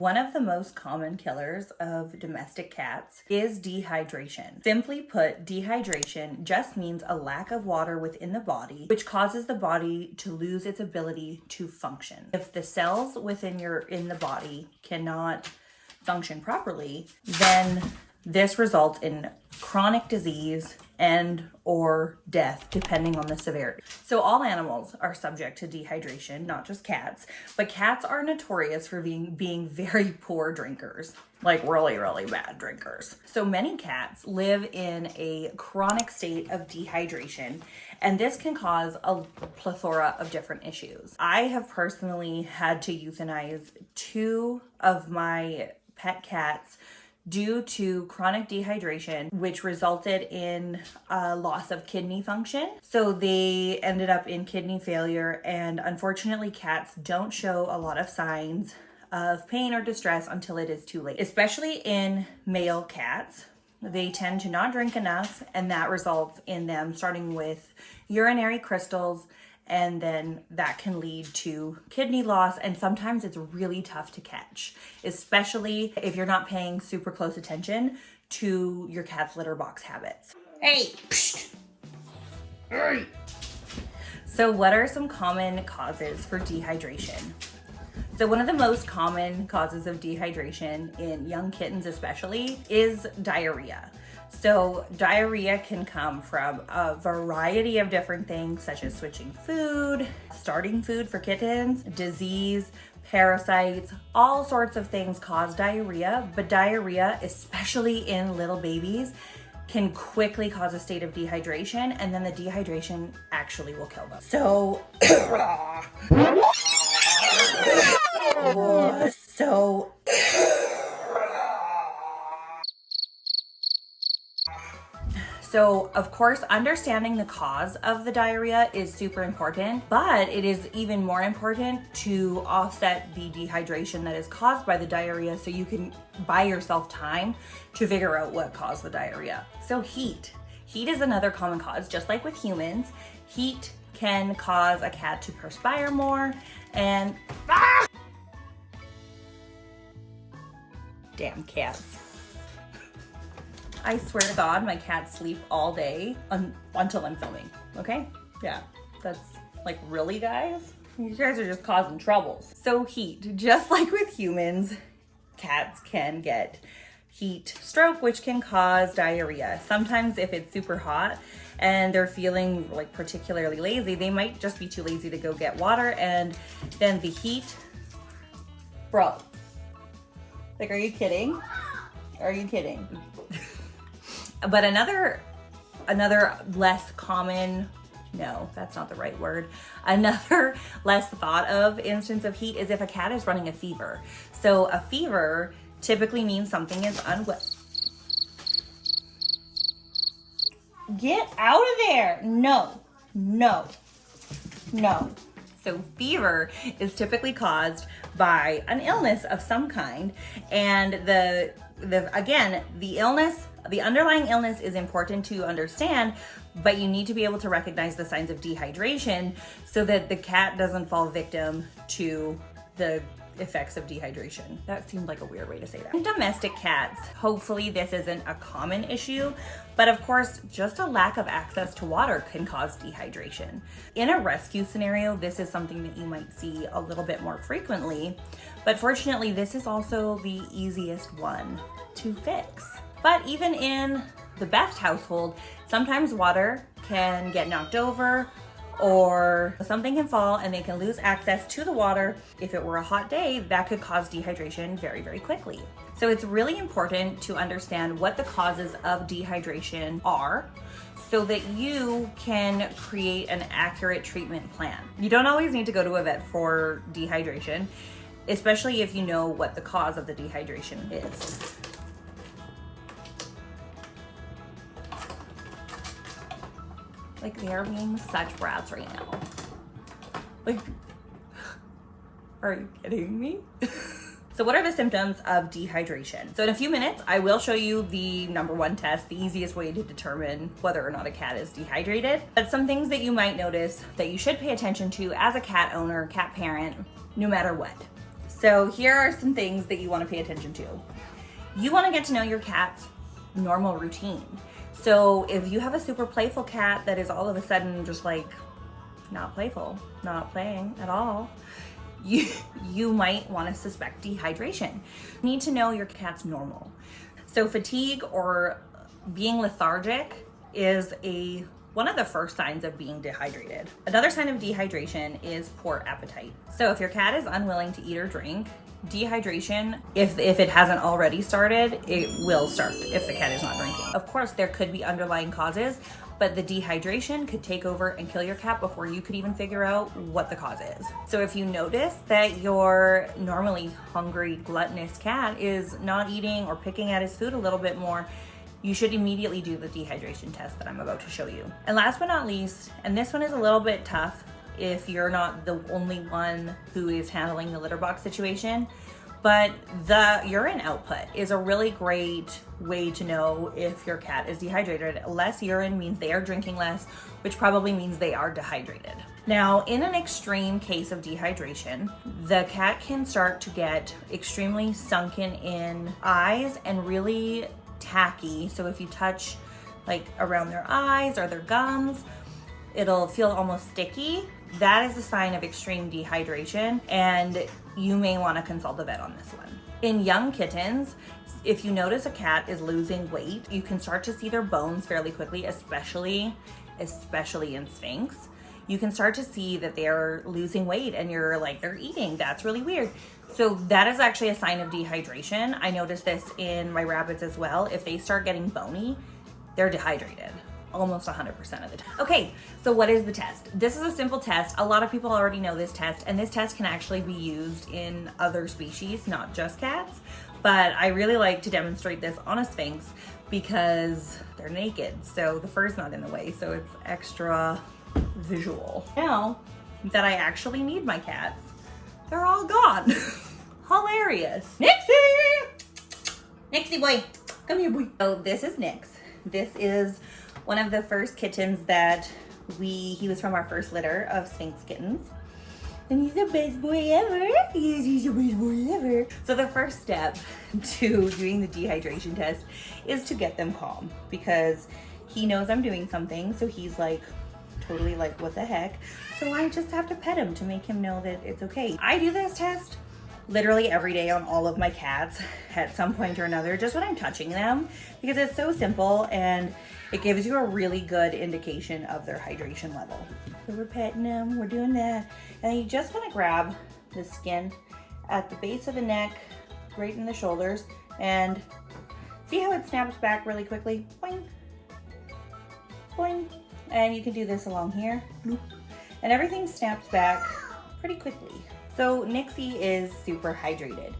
One of the most common killers of domestic cats is dehydration. Simply put, dehydration just means a lack of water within the body, which causes the body to lose its ability to function. If the cells within the body cannot function properly, then this results in chronic disease and or death, depending on the severity. So all animals are subject to dehydration, not just cats, but cats are notorious for being very poor drinkers, like really, really bad drinkers. So many cats live in a chronic state of dehydration, and this can cause a plethora of different issues. I have personally had to euthanize 2 of my pet cats due to chronic dehydration, which resulted in a loss of kidney function. So they ended up in kidney failure, and unfortunately cats don't show a lot of signs of pain or distress until it is too late. Especially in male cats, they tend to not drink enough, and that results in them starting with urinary crystals, and then that can lead to kidney loss, and sometimes it's really tough to catch, especially if you're not paying super close attention to your cat's litter box habits. Hey! Psst. Hey! So what are some common causes for dehydration? So one of the most common causes of dehydration in young kittens especially is diarrhea. So diarrhea can come from a variety of different things, such as switching food, starting food for kittens, disease, parasites, all sorts of things cause diarrhea, but diarrhea, especially in little babies, can quickly cause a state of dehydration, and then the dehydration actually will kill them. So, So of course, understanding the cause of the diarrhea is super important, but it is even more important to offset the dehydration that is caused by the diarrhea, so you can buy yourself time to figure out what caused the diarrhea. So heat. Heat is another common cause. Just like with humans, heat can cause a cat to perspire more and damn cats. I swear to God, my cats sleep all day until I'm filming, okay? Yeah, that's like, really, guys? You guys are just causing troubles. So heat, just like with humans, cats can get heat stroke, which can cause diarrhea. Sometimes if it's super hot and they're feeling like particularly lazy, they might just be too lazy to go get water, and then the heat, bro, like, are you kidding? Are you kidding? But another less common, no, that's not the right word. Another less thought of instance of heat is if a cat is running a fever. So a fever typically means something is unwell. Get out of there. No. So fever is typically caused by an illness of some kind, and the underlying illness is important to understand, but you need to be able to recognize the signs of dehydration so that the cat doesn't fall victim to the effects of dehydration. That seemed like a weird way to say that. In domestic cats, hopefully this isn't a common issue, but of course, just a lack of access to water can cause dehydration. In a rescue scenario, this is something that you might see a little bit more frequently, but fortunately, this is also the easiest one to fix. But even in the best household, sometimes water can get knocked over, or something can fall and they can lose access to the water. If it were a hot day, that could cause dehydration very, very quickly. So it's really important to understand what the causes of dehydration are so that you can create an accurate treatment plan. You don't always need to go to a vet for dehydration, especially if you know what the cause of the dehydration is. Like, they are being such brats right now. Like, are you kidding me? So what are the symptoms of dehydration? So in a few minutes, I will show you the #1 test, the easiest way to determine whether or not a cat is dehydrated. But some things that you should pay attention to as a cat owner, cat parent, no matter what. So here are some things that you want to pay attention to. You want to get to know your cat's normal routine. So if you have a super playful cat that is all of a sudden just like not playful, not playing at all, you might want to suspect dehydration. You need to know your cat's normal. So fatigue or being lethargic is one of the first signs of being dehydrated. Another sign of dehydration is poor appetite. So if your cat is unwilling to eat or drink, dehydration, if it hasn't already started, it will start if the cat is not drinking. Of course, there could be underlying causes, but the dehydration could take over and kill your cat before you could even figure out what the cause is. So if you notice that your normally hungry, gluttonous cat is not eating or picking at his food a little bit more, you should immediately do the dehydration test that I'm about to show you. And last but not least, and this one is a little bit tough if you're not the only one who is handling the litter box situation, but the urine output is a really great way to know if your cat is dehydrated. Less urine means they are drinking less, which probably means they are dehydrated. Now, in an extreme case of dehydration, the cat can start to get extremely sunken in eyes and really tacky. So if you touch like around their eyes or their gums, it'll feel almost sticky. That is a sign of extreme dehydration, and you may want to consult a vet on this one. In young kittens, if you notice a cat is losing weight, you can start to see their bones fairly quickly, especially in Sphinx. You can start to see that they're losing weight and you're like, they're eating. That's really weird. So that is actually a sign of dehydration. I noticed this in my rabbits as well. If they start getting bony, they're dehydrated. Almost 100% of the time. Okay, so what is the test? This is a simple test. A lot of people already know this test, and this test can actually be used in other species, not just cats. But I really like to demonstrate this on a Sphinx because they're naked, so the fur's not in the way, so it's extra visual. Now that I actually need my cats, they're all gone. Hilarious. Nixie boy, come here boy. So this is Nix. This is one of the first kittens that he was from our first litter of Sphinx kittens. And he's the best boy ever. Yes, he's the best boy ever. So the first step to doing the dehydration test is to get them calm, because he knows I'm doing something. So he's like, totally like, what the heck? So I just have to pet him to make him know that it's okay. I do this test literally every day on all of my cats at some point or another, just when I'm touching them, because it's so simple and it gives you a really good indication of their hydration level. So we're petting them, we're doing that. And you just want to grab the skin at the base of the neck, right in the shoulders, and see how it snaps back really quickly? Boing, boing. And you can do this along here, and everything snaps back pretty quickly. So Nixie is super hydrated.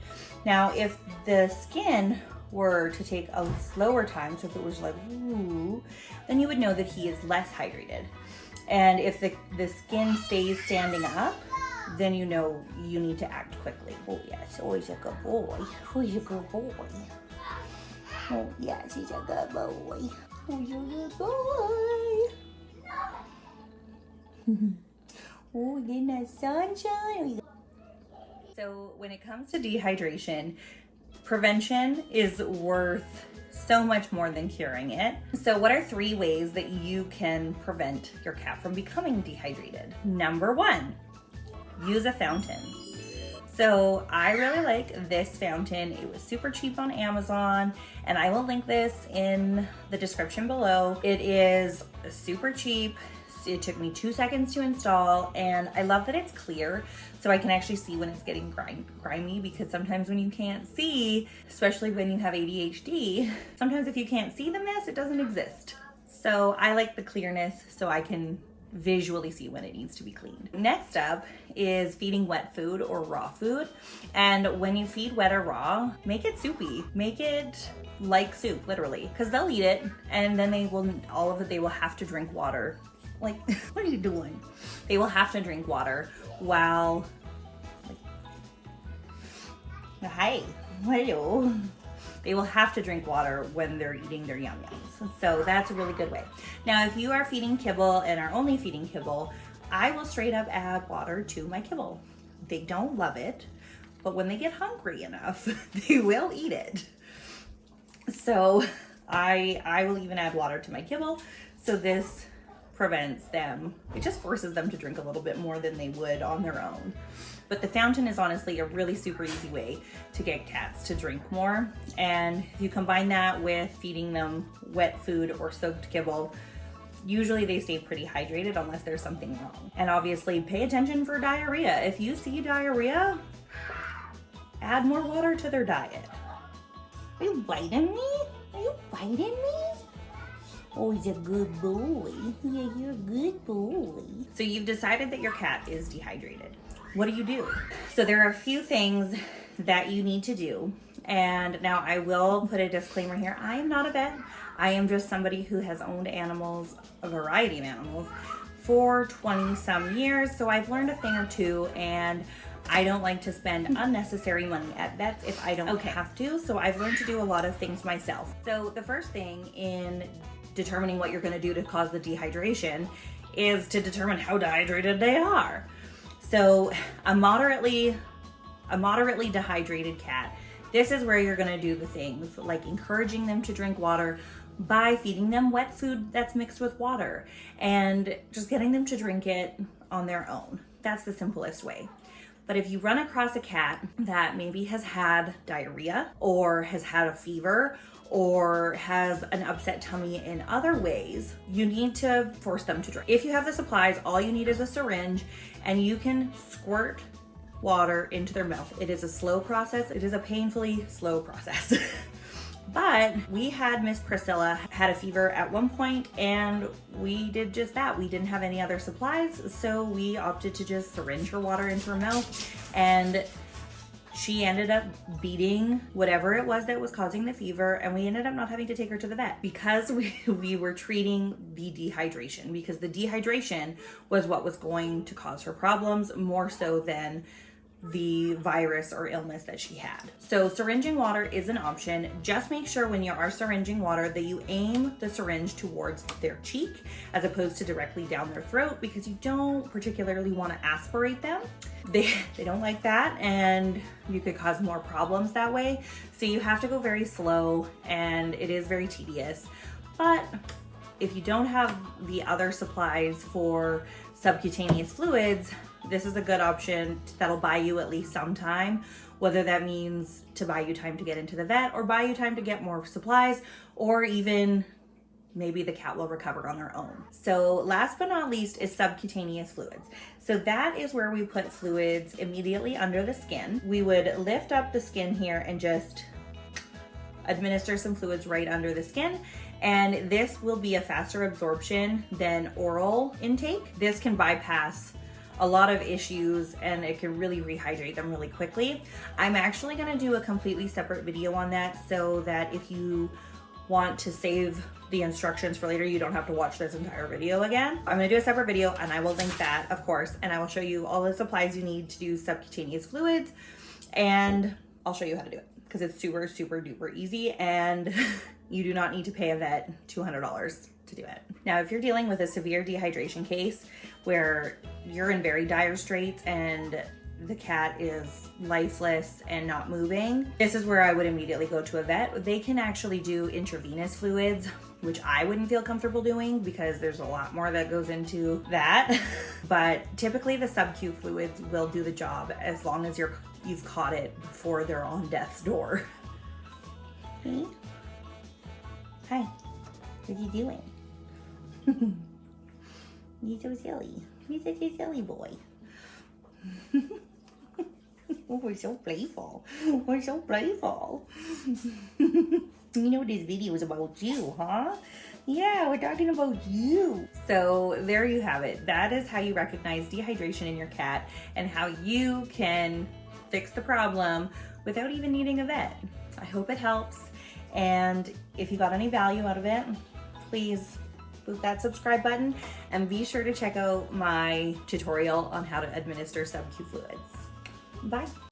Now, if the skin were to take a slower time, so if it was like, ooh, then you would know that he is less hydrated. And if the skin stays standing up, then you know you need to act quickly. Oh yes, always a good boy. Who's a good boy? Oh yes, he's a good boy. Who's a good boy? Oh, getting that sunshine. So when it comes to dehydration, prevention is worth so much more than curing it. So what are 3 ways that you can prevent your cat from becoming dehydrated? Number 1, use a fountain. So I really like this fountain. It was super cheap on Amazon, and I will link this in the description below. It is super cheap. It took me 2 seconds to install, and I love that it's clear, so I can actually see when it's getting grimy, because sometimes when you can't see, especially when you have ADHD, sometimes if you can't see the mess, it doesn't exist. So I like the clearness so I can visually see when it needs to be cleaned. Next up is feeding wet food or raw food. And when you feed wet or raw, make it soupy. Make it like soup, literally, because they'll eat it, and then they will have to drink water. Like, what are you doing? They will have to drink water while, like, hi, hello. They will have to drink water when they're eating their yum yums. So that's a really good way. Now, if you are feeding kibble and are only feeding kibble, I will straight up add water to my kibble. They don't love it, but when they get hungry enough, they will eat it. So I will even add water to my kibble. So this prevents them, it just forces them to drink a little bit more than they would on their own. But the fountain is honestly a really super easy way to get cats to drink more. And if you combine that with feeding them wet food or soaked kibble, usually they stay pretty hydrated unless there's something wrong. And obviously pay attention for diarrhea. If you see diarrhea, add more water to their diet. Are you biting me? Are you biting me? Oh, he's a good boy. Yeah, you're a good boy. So you've decided that your cat is dehydrated. What do you do? So there are a few things that you need to do. And now I will put a disclaimer here. I am not a vet. I am just somebody who has owned animals, a variety of animals, for 20 some years. So I've learned a thing or two, and I don't like to spend unnecessary money at vets if I don't have to. So I've learned to do a lot of things myself. So the first thing in determining what you're going to do to cause the dehydration is to determine how dehydrated they are. So a moderately dehydrated cat, this is where you're going to do the things like encouraging them to drink water by feeding them wet food that's mixed with water and just getting them to drink it on their own. That's the simplest way. But if you run across a cat that maybe has had diarrhea or has had a fever or has an upset tummy in other ways, you need to force them to drink. If you have the supplies, all you need is a syringe and you can squirt water into their mouth. It is a slow process. It is a painfully slow process. But we had Miss Priscilla had a fever at one point and we did just that. We didn't have any other supplies, so we opted to just syringe her water into her mouth, and she ended up beating whatever it was that was causing the fever, and we ended up not having to take her to the vet because we were treating the dehydration, because the dehydration was what was going to cause her problems more so than the virus or illness that she had. So syringing water is an option. Just make sure when you are syringing water that you aim the syringe towards their cheek as opposed to directly down their throat, because you don't particularly want to aspirate them. They don't like that, and you could cause more problems that way. So you have to go very slow, and it is very tedious. But if you don't have the other supplies for subcutaneous fluids, this is a good option that'll buy you at least some time, whether that means to buy you time to get into the vet or buy you time to get more supplies, or even maybe the cat will recover on their own. So last but not least is subcutaneous fluids. So that is where we put fluids immediately under the skin. We would lift up the skin here and just administer some fluids right under the skin. And this will be a faster absorption than oral intake. This can bypass a lot of issues and it can really rehydrate them really quickly. I'm actually gonna do a completely separate video on that so that if you want to save the instructions for later, you don't have to watch this entire video again. I'm gonna do a separate video and I will link that, of course, and I will show you all the supplies you need to do subcutaneous fluids, and I'll show you how to do it because it's super, super duper easy, and you do not need to pay a vet $200 to do it. Now, if you're dealing with a severe dehydration case where you're in very dire straits and the cat is lifeless and not moving, this is where I would immediately go to a vet. They can actually do intravenous fluids, which I wouldn't feel comfortable doing because there's a lot more that goes into that. But typically the sub-Q fluids will do the job as long as you've caught it before they're on death's door. Hey. Hi. What are you doing? You're so silly. You're such a silly boy. Oh, we're so playful. We're so playful. You know this video is about you, huh? Yeah, we're talking about you. So there you have it. That is how you recognize dehydration in your cat and how you can fix the problem without even needing a vet. I hope it helps. And if you got any value out of it, please boot that subscribe button and be sure to check out my tutorial on how to administer sub-Q fluids. Bye.